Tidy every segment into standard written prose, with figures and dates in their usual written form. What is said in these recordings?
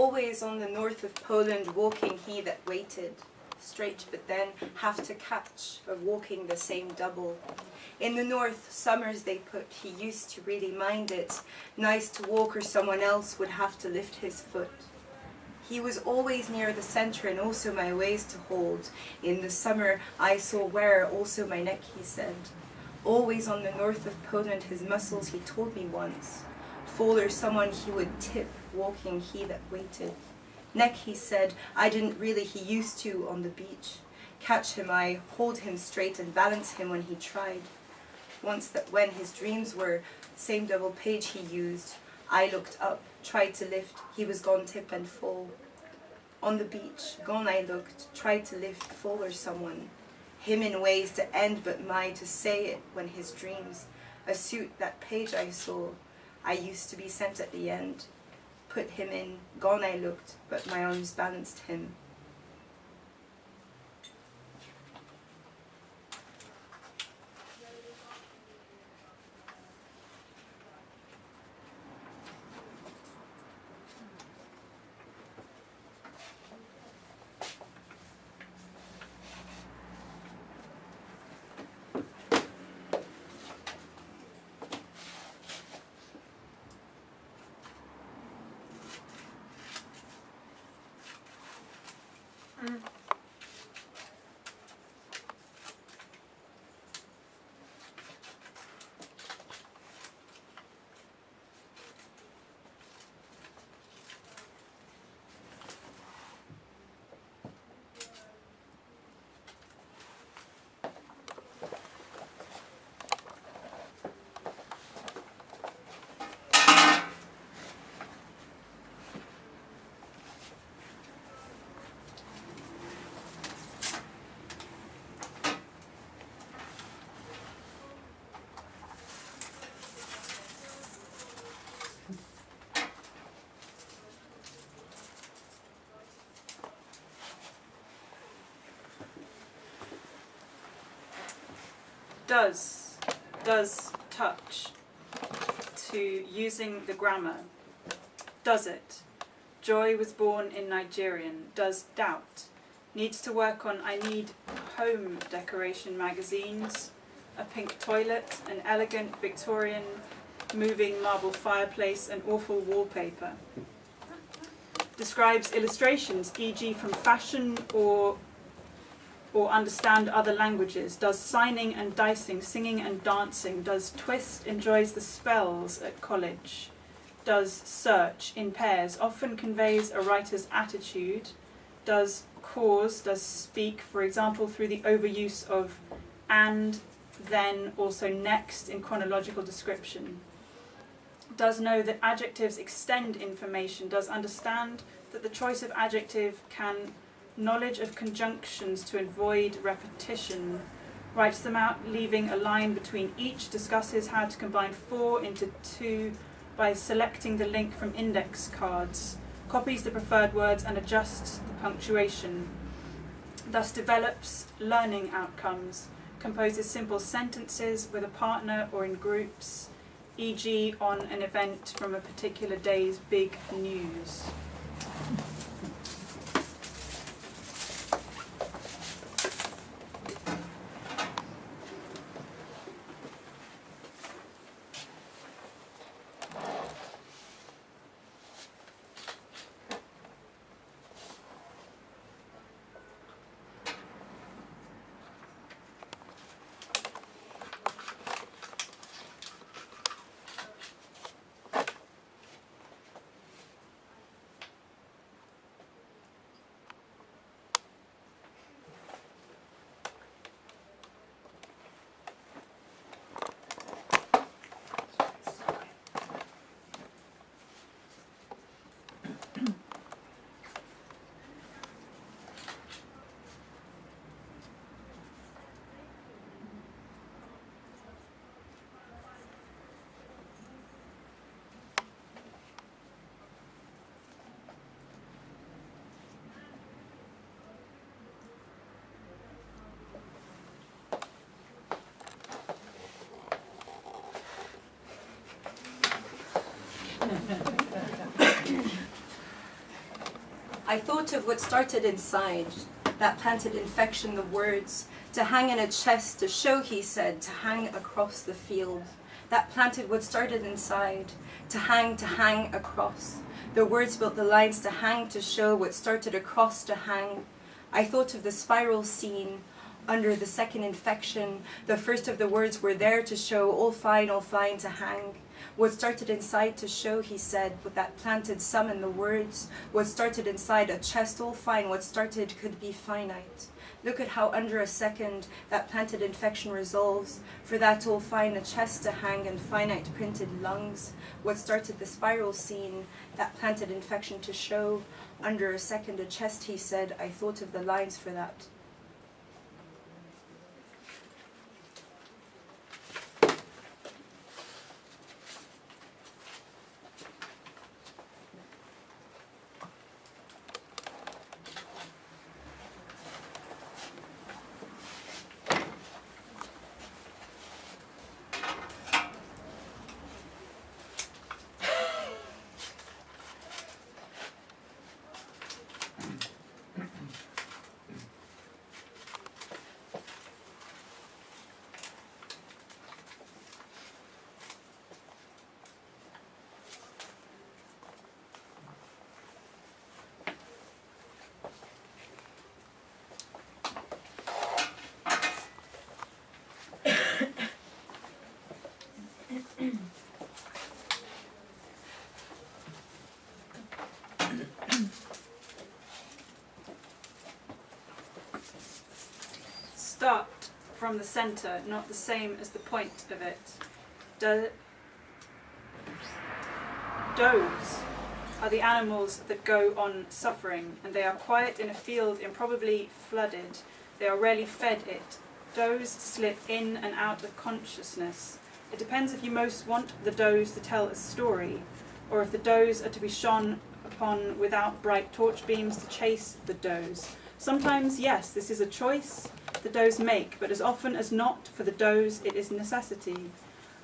Always on the north of Poland walking he that waited, straight but then have to catch, for walking the same double. In the north, summers they put, he used to really mind it. Nice to walk or someone else would have to lift his foot. He was always near the centre and also my ways to hold. In the summer I saw wear also my neck, he said. Always on the north of Poland his muscles, he told me once. Fall or someone he would tip, walking he that waited. Neck, he said, I didn't really, he used to on the beach. Catch him I, hold him straight and balance him when he tried. Once that when his dreams were, same double page he used. I looked up, tried to lift, he was gone tip and fall. On the beach, gone I looked, tried to lift, fall or someone. Him in ways to end but my to say it when his dreams. A suit, that page I saw, I used to be sent at the end. Put him in, gone I looked, but my arms balanced him. Does touch to using the grammar. Does it? Joy was born in Nigerian. Does doubt? Needs to work on I need home decoration magazines, a pink toilet, an elegant Victorian moving marble fireplace, and awful wallpaper. Describes illustrations, e.g. from fashion or understand other languages, does signing and dicing, singing and dancing, does twist, enjoys the spells at college, does search in pairs, often conveys a writer's attitude, does cause, does speak, for example, through the overuse of and, then, also next in chronological description, does know that adjectives extend information, does understand that the choice of adjective can knowledge of conjunctions to avoid repetition, writes them out, leaving a line between each, discusses how to combine 4 into 2 by selecting the link from index cards, copies the preferred words and adjusts the punctuation, thus develops learning outcomes, composes simple sentences with a partner or in groups, e.g. on an event from a particular day's big news. I thought of what started inside, that planted infection, the words, to hang in a chest, to show, he said, to hang across the field. That planted what started inside, to hang across. The words built the lines to hang, to show what started across, to hang. I thought of the spiral scene under the second infection. The first of the words were there to show, all fine, to hang. What started inside to show, he said, with that planted sum in the words. What started inside a chest, all fine, what started could be finite. Look at how under a second that planted infection resolves. For that all fine, a chest to hang and finite printed lungs. What started the spiral scene, that planted infection to show. Under a second a chest, he said, I thought of the lines for that. Start from the center, not the same as the point of it. Does are the animals that go on suffering, and they are quiet in a field improbably flooded. They are rarely fed it. Does slip in and out of consciousness. It depends if you most want the does to tell a story, or if the does are to be shone upon without bright torch beams to chase the does. Sometimes, yes, this is a choice the does make, but as often as not, for the does it is necessity,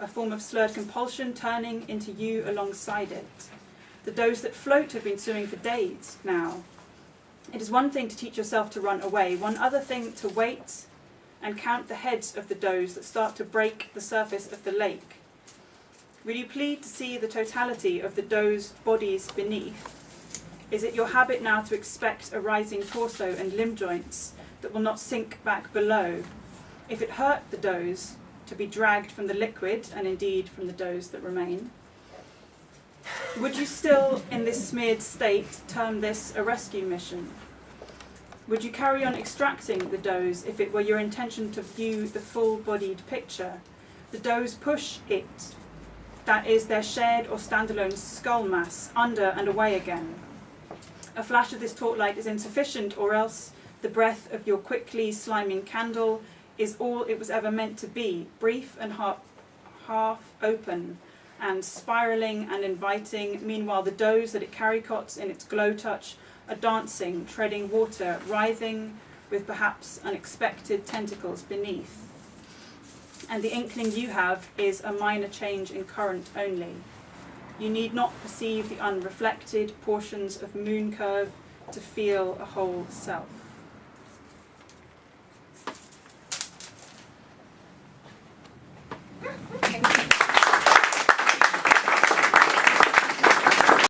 a form of slurred compulsion turning into you alongside it. The does that float have been swimming for days now. It is one thing to teach yourself to run away, one other thing to wait and count the heads of the does that start to break the surface of the lake. Will you plead to see the totality of the does' bodies beneath? Is it your habit now to expect a rising torso and limb joints that will not sink back below? If it hurt the does to be dragged from the liquid, and indeed from the does that remain, would you still, in this smeared state, term this a rescue mission? Would you carry on extracting the does if it were your intention to view the full-bodied picture? The does push it, that is their shared or standalone skull mass, under and away again. A flash of this taut light is insufficient, or else the breath of your quickly sliming candle is all it was ever meant to be, brief and half open, and spiralling and inviting. Meanwhile, the does that it caricots in its glow touch are dancing, treading water, writhing with perhaps unexpected tentacles beneath. And the inkling you have is a minor change in current only. You need not perceive the unreflected portions of moon curve to feel a whole self.